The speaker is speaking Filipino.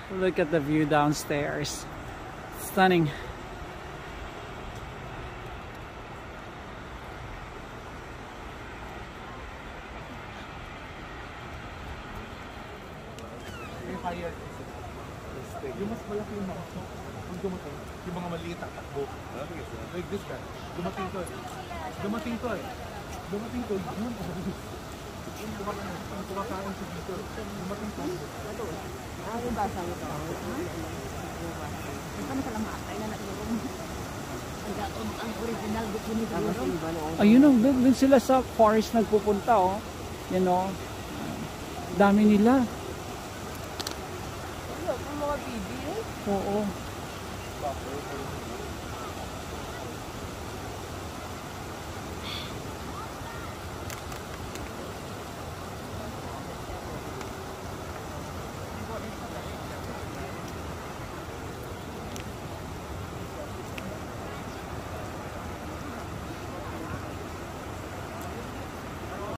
Look at the view downstairs. Stunning. Yung mas malaki yung mga kung dumating, yung mga maliit at takbo. Like this guy. Dumating to eh. Dumating to eh. Dumating to. Yun. Yung kumakain sa dito. Dumating to. Ano ba sa ito? Ano sa lamatay na natin ang original doon. Ayun o, dun sila sa forest nagpupunta oh. Yan o. Dami nila. Mga baby eh. Oo.